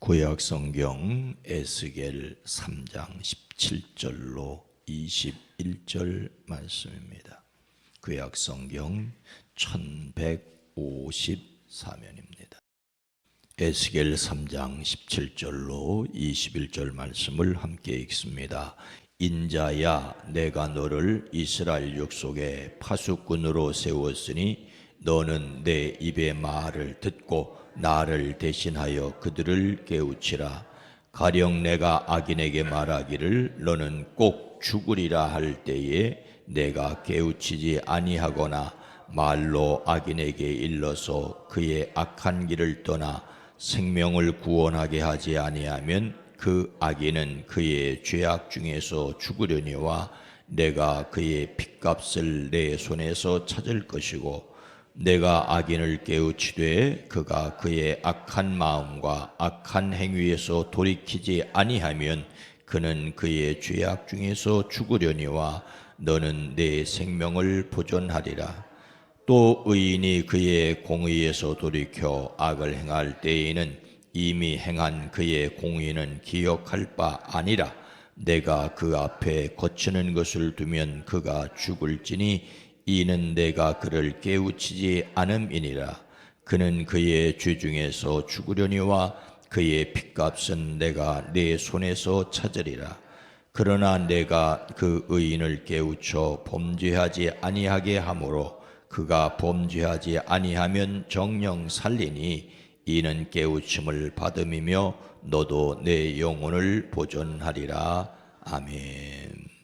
구약성경 에스겔 3장 17절로 21절 말씀입니다. 구약성경 1154면입니다. 에스겔 3장 17절로 21절 말씀을 함께 읽습니다. 인자야, 내가 너를 이스라엘 족속의 파수꾼으로 세웠으니 너는 내 입의 말을 듣고 나를 대신하여 그들을 깨우치라. 가령 내가 악인에게 말하기를 너는 꼭 죽으리라 할 때에 내가 깨우치지 아니하거나 말로 악인에게 일러서 그의 악한 길을 떠나 생명을 구원하게 하지 아니하면 그 악인은 그의 죄악 중에서 죽으려니와 내가 그의 핏값을 내 손에서 찾을 것이고 내가 악인을 깨우치되 그가 그의 악한 마음과 악한 행위에서 돌이키지 아니하면 그는 그의 죄악 중에서 죽으려니와 너는 내 생명을 보존하리라. 또 의인이 그의 공의에서 돌이켜 악을 행할 때에는 이미 행한 그의 공의는 기억할 바 아니라 내가 그 앞에 거치는 것을 두면 그가 죽을지니 이는 내가 그를 깨우치지 않음이니라. 그는 그의 죄 중에서 죽으려니와 그의 핏값은 내가 내 손에서 찾으리라. 그러나 내가 그 의인을 깨우쳐 범죄하지 아니하게 하므로 그가 범죄하지 아니하면 정녕 살리니 이는 깨우침을 받음이며 너도 내 영혼을 보존하리라. 아멘.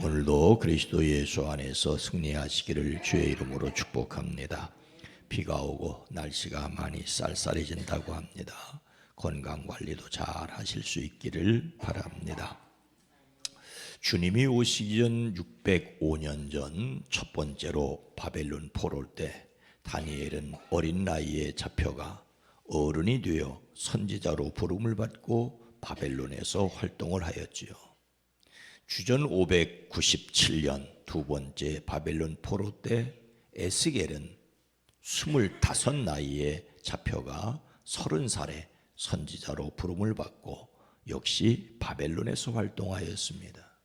오늘도 그리스도 예수 안에서 승리하시기를 주의 이름으로 축복합니다. 비가 오고 날씨가 많이 쌀쌀해진다고 합니다. 건강관리도 잘 하실 수 있기를 바랍니다. 주님이 오시기 전 605년 전 첫 번째로 바벨론 포로 때 다니엘은 어린 나이에 잡혀가 어른이 되어 선지자로 부름을 받고 바벨론에서 활동을 하였지요. 주전 597년 두 번째 바벨론 포로 때 에스겔은 25 나이에 잡혀가 30살에 선지자로 부름을 받고 역시 바벨론에서 활동하였습니다.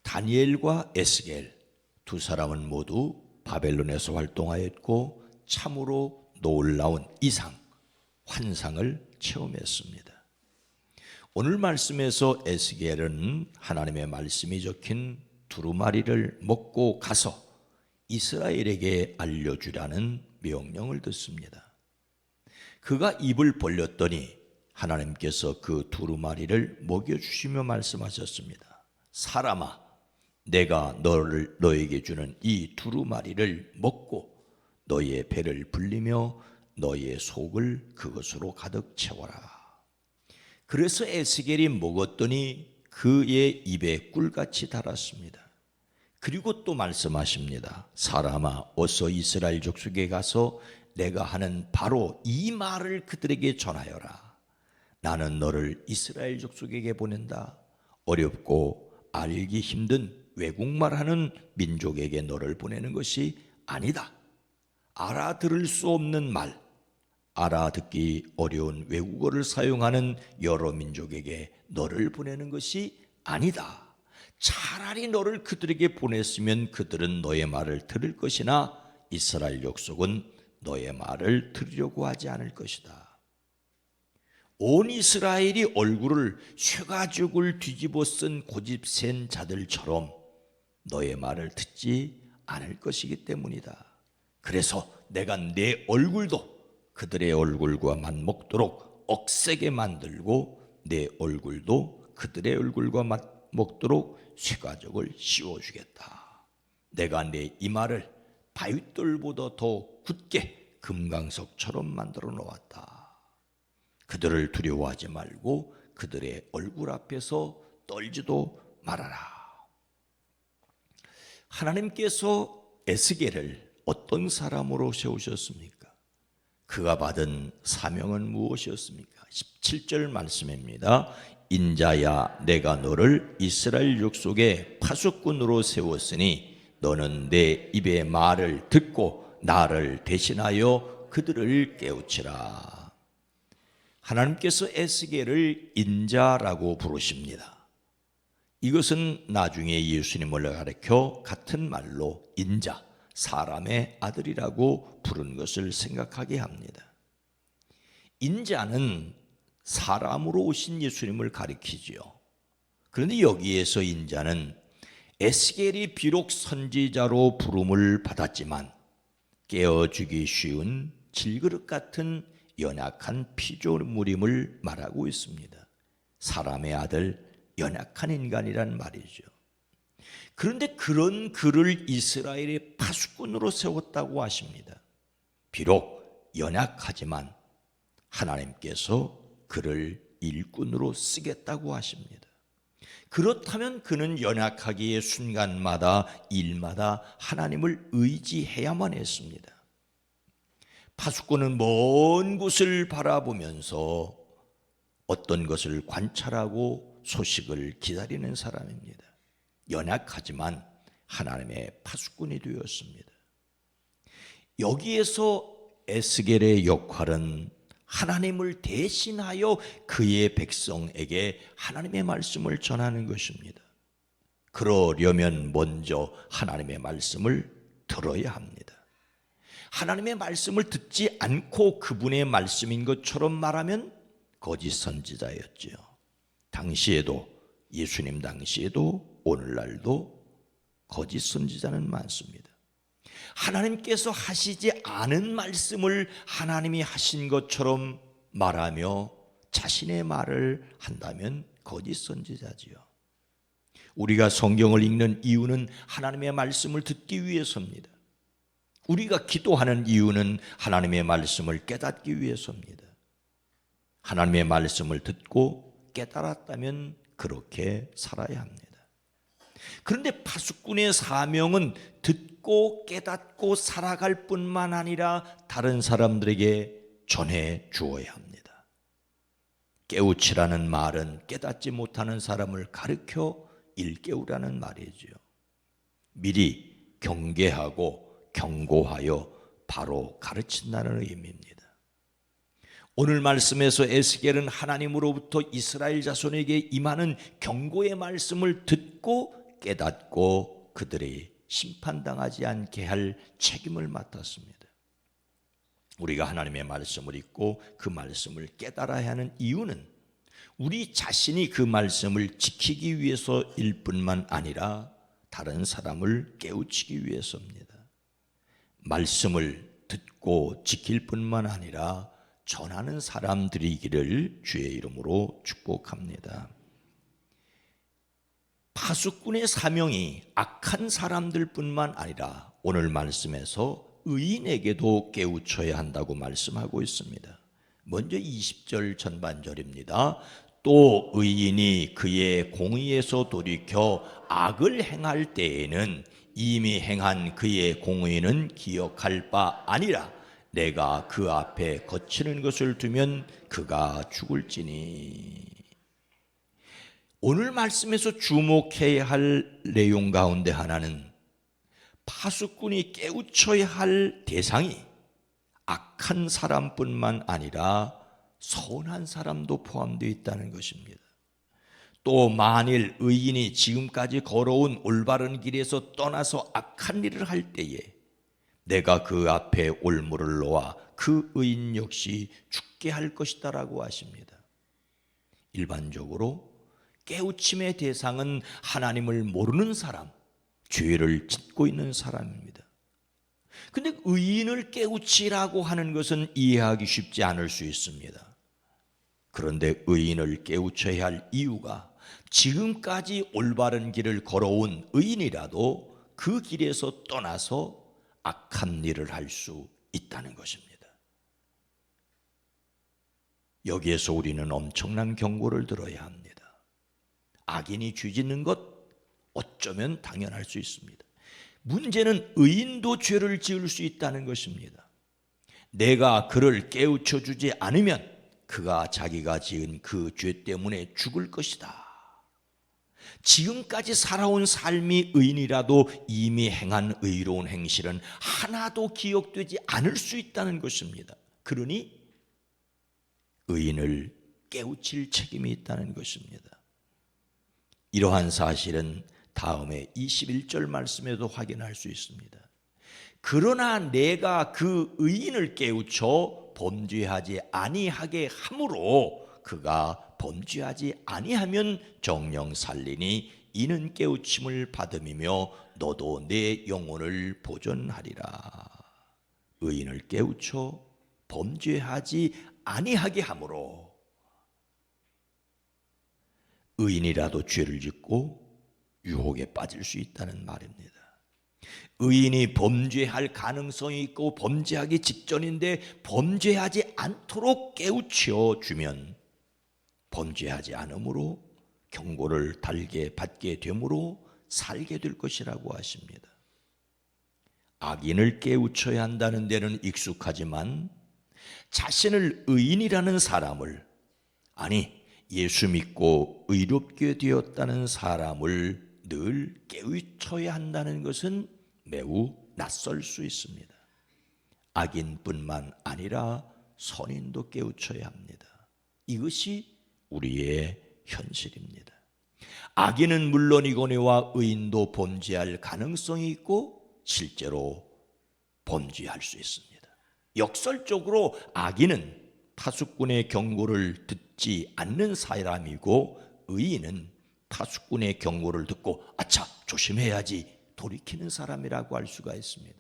다니엘과 에스겔 두 사람은 모두 바벨론에서 활동하였고 참으로 놀라운 이상, 환상을 체험했습니다. 오늘 말씀에서 에스겔은 하나님의 말씀이 적힌 두루마리를 먹고 가서 이스라엘에게 알려주라는 명령을 듣습니다. 그가 입을 벌렸더니 하나님께서 그 두루마리를 먹여주시며 말씀하셨습니다. 사람아, 내가 너에게 주는 이 두루마리를 먹고 너의 배를 불리며 너의 속을 그것으로 가득 채워라. 그래서 에스겔이 먹었더니 그의 입에 꿀같이 달았습니다. 그리고 또 말씀하십니다. 사람아, 어서 이스라엘 족속에 가서 내가 하는 바로 이 말을 그들에게 전하여라. 나는 너를 이스라엘 족속에게 보낸다. 어렵고 알기 힘든 외국말하는 민족에게 너를 보내는 것이 아니다. 알아들을 수 없는 말, 알아듣기 어려운 외국어를 사용하는 여러 민족에게 너를 보내는 것이 아니다. 차라리 너를 그들에게 보냈으면 그들은 너의 말을 들을 것이나 이스라엘 족속은 너의 말을 들으려고 하지 않을 것이다. 온 이스라엘이 얼굴을 쇠가죽을 뒤집어 쓴 고집센 자들처럼 너의 말을 듣지 않을 것이기 때문이다. 그래서 내가 내 얼굴도 그들의 얼굴과 맞먹도록 억세게 만들고 내 얼굴도 그들의 얼굴과 맞먹도록 쇠가죽을 씌워주겠다. 내가 내 이마를 바윗돌보다 더 굳게 금강석처럼 만들어 놓았다. 그들을 두려워하지 말고 그들의 얼굴 앞에서 떨지도 말아라. 하나님께서 에스겔을 어떤 사람으로 세우셨습니까? 그가 받은 사명은 무엇이었습니까? 17절 말씀입니다. 인자야, 내가 너를 이스라엘 족속의 파수꾼으로 세웠으니 너는 내 입의 말을 듣고 나를 대신하여 그들을 깨우치라. 하나님께서 에스겔을 인자라고 부르십니다. 이것은 나중에 예수님을 가리켜 같은 말로 인자, 사람의 아들이라고 부른 것을 생각하게 합니다. 인자는 사람으로 오신 예수님을 가리키지요. 그런데 여기에서 인자는 에스겔이 비록 선지자로 부름을 받았지만 깨어주기 쉬운 질그릇 같은 연약한 피조물임을 말하고 있습니다. 사람의 아들, 연약한 인간이란 말이죠. 그런데 그런 그를 이스라엘의 파수꾼으로 세웠다고 하십니다. 비록 연약하지만 하나님께서 그를 일꾼으로 쓰겠다고 하십니다. 그렇다면 그는 연약하기에 순간마다 일마다 하나님을 의지해야만 했습니다. 파수꾼은 먼 곳을 바라보면서 어떤 것을 관찰하고 소식을 기다리는 사람입니다. 연약하지만 하나님의 파수꾼이 되었습니다. 여기에서 에스겔의 역할은 하나님을 대신하여 그의 백성에게 하나님의 말씀을 전하는 것입니다. 그러려면 먼저 하나님의 말씀을 들어야 합니다. 하나님의 말씀을 듣지 않고 그분의 말씀인 것처럼 말하면 거짓 선지자였지요. 당시에도, 예수님 당시에도 오늘날도 거짓 선지자는 많습니다. 하나님께서 하시지 않은 말씀을 하나님이 하신 것처럼 말하며 자신의 말을 한다면 거짓 선지자지요. 우리가 성경을 읽는 이유는 하나님의 말씀을 듣기 위해서입니다. 우리가 기도하는 이유는 하나님의 말씀을 깨닫기 위해서입니다. 하나님의 말씀을 듣고 깨달았다면 그렇게 살아야 합니다. 그런데 파수꾼의 사명은 듣고 깨닫고 살아갈 뿐만 아니라 다른 사람들에게 전해 주어야 합니다. 깨우치라는 말은 깨닫지 못하는 사람을 가르쳐 일깨우라는 말이죠. 미리 경계하고 경고하여 바로 가르친다는 의미입니다. 오늘 말씀에서 에스겔은 하나님으로부터 이스라엘 자손에게 임하는 경고의 말씀을 듣고 깨닫고 그들이 심판당하지 않게 할 책임을 맡았습니다. 우리가 하나님의 말씀을 읽고 그 말씀을 깨달아야 하는 이유는 우리 자신이 그 말씀을 지키기 위해서일 뿐만 아니라 다른 사람을 깨우치기 위해서입니다. 말씀을 듣고 지킬 뿐만 아니라 전하는 사람들이기를 주의 이름으로 축복합니다. 파수꾼의 사명이 악한 사람들 뿐만 아니라 오늘 말씀에서 의인에게도 깨우쳐야 한다고 말씀하고 있습니다. 먼저 20절 전반절입니다. 또 의인이 그의 공의에서 돌이켜 악을 행할 때에는 이미 행한 그의 공의는 기억할 바 아니라 내가 그 앞에 거치는 것을 두면 그가 죽을지니. 오늘 말씀에서 주목해야 할 내용 가운데 하나는 파수꾼이 깨우쳐야 할 대상이 악한 사람뿐만 아니라 선한 사람도 포함되어 있다는 것입니다. 또 만일 의인이 지금까지 걸어온 올바른 길에서 떠나서 악한 일을 할 때에 내가 그 앞에 올무를 놓아 그 의인 역시 죽게 할 것이다 라고 하십니다. 일반적으로 깨우침의 대상은 하나님을 모르는 사람, 죄를 짓고 있는 사람입니다. 그런데 의인을 깨우치라고 하는 것은 이해하기 쉽지 않을 수 있습니다. 그런데 의인을 깨우쳐야 할 이유가 지금까지 올바른 길을 걸어온 의인이라도 그 길에서 떠나서 악한 일을 할 수 있다는 것입니다. 여기에서 우리는 엄청난 경고를 들어야 합니다. 악인이 죄 짓는 것 어쩌면 당연할 수 있습니다. 문제는 의인도 죄를 지을 수 있다는 것입니다. 내가 그를 깨우쳐 주지 않으면 그가 자기가 지은 그 죄 때문에 죽을 것이다. 지금까지 살아온 삶이 의인이라도 이미 행한 의로운 행실은 하나도 기억되지 않을 수 있다는 것입니다. 그러니 의인을 깨우칠 책임이 있다는 것입니다. 이러한 사실은 다음에 21절 말씀에도 확인할 수 있습니다. 그러나 내가 그 의인을 깨우쳐 범죄하지 아니하게 함으로 그가 범죄하지 아니하면 정령 살리니 이는 깨우침을 받음이며 너도 내 영혼을 보존하리라. 의인을 깨우쳐 범죄하지 아니하게 함으로 의인이라도 죄를 짓고 유혹에 빠질 수 있다는 말입니다. 의인이 범죄할 가능성이 있고 범죄하기 직전인데 범죄하지 않도록 깨우쳐 주면 범죄하지 않으므로 경고를 달게 받게 되므로 살게 될 것이라고 하십니다. 악인을 깨우쳐야 한다는 데는 익숙하지만 자신을 의인이라는 사람을, 아니 예수 믿고 의롭게 되었다는 사람을 늘 깨우쳐야 한다는 것은 매우 낯설 수 있습니다. 악인뿐만 아니라 선인도 깨우쳐야 합니다. 이것이 우리의 현실입니다. 악인은 물론이거니와 의인도 범죄할 가능성이 있고 실제로 범죄할 수 있습니다. 역설적으로 악인은 파수꾼의 경고를 듣지 않는 사람이고 의인은 파수꾼의 경고를 듣고 아차 조심해야지 돌이키는 사람이라고 할 수가 있습니다.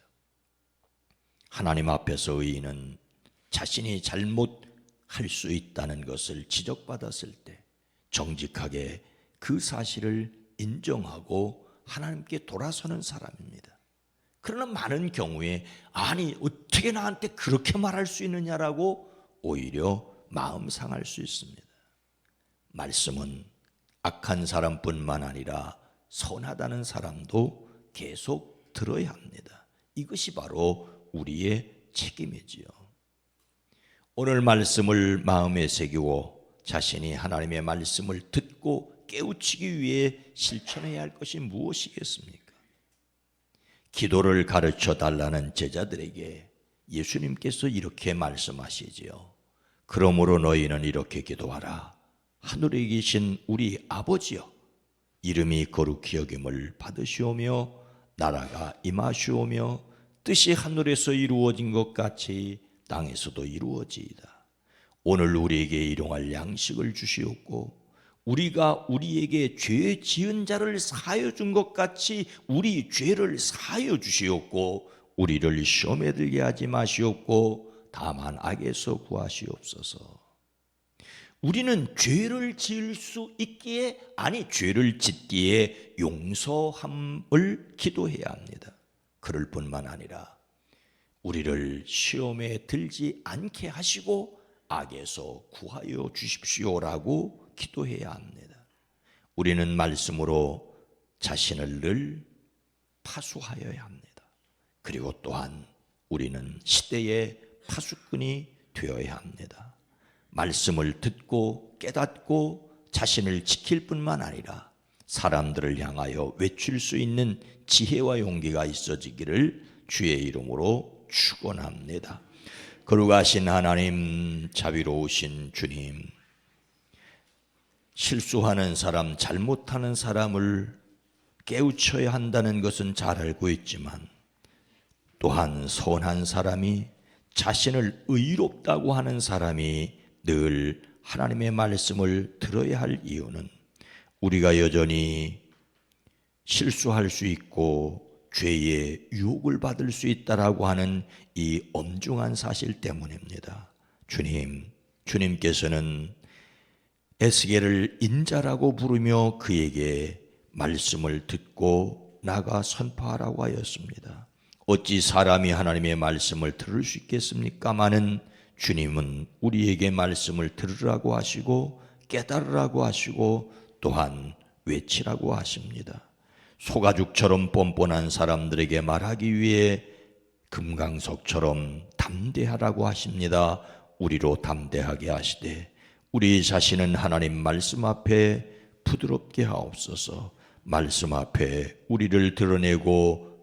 하나님 앞에서 의인은 자신이 잘못할 수 있다는 것을 지적받았을 때 정직하게 그 사실을 인정하고 하나님께 돌아서는 사람입니다. 그러나 많은 경우에 아니 어떻게 나한테 그렇게 말할 수 있느냐라고 오히려 마음 상할 수 있습니다. 말씀은 악한 사람뿐만 아니라 선하다는 사람도 계속 들어야 합니다. 이것이 바로 우리의 책임이지요. 오늘 말씀을 마음에 새기고 자신이 하나님의 말씀을 듣고 깨우치기 위해 실천해야 할 것이 무엇이겠습니까? 기도를 가르쳐 달라는 제자들에게 예수님께서 이렇게 말씀하시지요. 그러므로 너희는 이렇게 기도하라. 하늘에 계신 우리 아버지여, 이름이 거룩히 여김을 받으시오며 나라가 임하시오며 뜻이 하늘에서 이루어진 것 같이 땅에서도 이루어지이다. 오늘 우리에게 일용할 양식을 주시옵고 우리가 우리에게 죄 지은 자를 사하여 준 것 같이 우리 죄를 사하여 주시옵고 우리를 시험에 들게 하지 마시옵고 다만 악에서 구하시옵소서. 우리는 죄를 지을 수 있기에, 아니 죄를 짓기에 용서함을 기도해야 합니다. 그럴 뿐만 아니라 우리를 시험에 들지 않게 하시고 악에서 구하여 주십시오라고 기도해야 합니다. 우리는 말씀으로 자신을 늘 파수하여야 합니다. 그리고 또한 우리는 시대의 파수꾼이 되어야 합니다. 말씀을 듣고 깨닫고 자신을 지킬 뿐만 아니라 사람들을 향하여 외칠 수 있는 지혜와 용기가 있어지기를 주의 이름으로 축원합니다. 거룩하신 하나님, 자비로우신 주님, 실수하는 사람, 잘못하는 사람을 깨우쳐야 한다는 것은 잘 알고 있지만 또한 선한 사람이, 자신을 의롭다고 하는 사람이 늘 하나님의 말씀을 들어야 할 이유는 우리가 여전히 실수할 수 있고 죄의 유혹을 받을 수 있다라고 하는 이 엄중한 사실 때문입니다. 주님께서는 에스겔을 인자라고 부르며 그에게 말씀을 듣고 나가 선포하라고 하였습니다. 어찌 사람이 하나님의 말씀을 들을 수 있겠습니까마는 주님은 우리에게 말씀을 들으라고 하시고 깨달으라고 하시고 또한 외치라고 하십니다. 소가죽처럼 뻔뻔한 사람들에게 말하기 위해 금강석처럼 담대하라고 하십니다. 우리로 담대하게 하시되 우리 자신은 하나님 말씀 앞에 부드럽게 하옵소서. 말씀 앞에 우리를 드러내고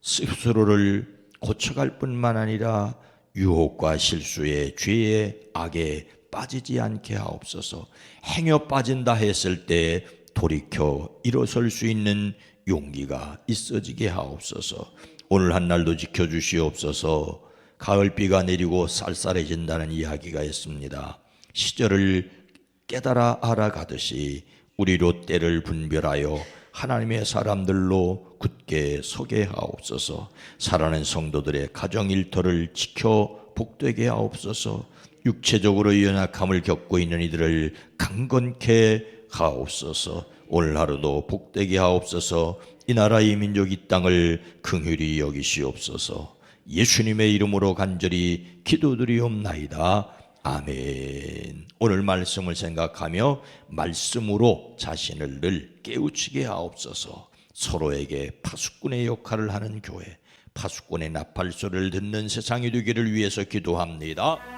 스스로를 고쳐갈 뿐만 아니라 유혹과 실수의 죄의 악에 빠지지 않게 하옵소서. 행여 빠진다 했을 때 돌이켜 일어설 수 있는 용기가 있어지게 하옵소서. 오늘 한 날도 지켜주시옵소서. 가을비가 내리고 쌀쌀해진다는 이야기가 있습니다. 시절을 깨달아 알아가듯이 우리로 때를 분별하여 하나님의 사람들로 굳게 서게 하옵소서. 사랑하는 성도들의 가정 일터를 지켜 복되게 하옵소서. 육체적으로 연약함을 겪고 있는 이들을 강건케 하옵소서. 오늘 하루도 복되게 하옵소서. 이 나라 이 민족 이 땅을 긍휼히 여기시옵소서. 예수님의 이름으로 간절히 기도드리옵나이다. 아멘. 오늘 말씀을 생각하며 말씀으로 자신을 늘 깨우치게 하옵소서. 서로에게 파수꾼의 역할을 하는 교회, 파수꾼의 나팔소리를 듣는 세상이 되기를 위해서 기도합니다.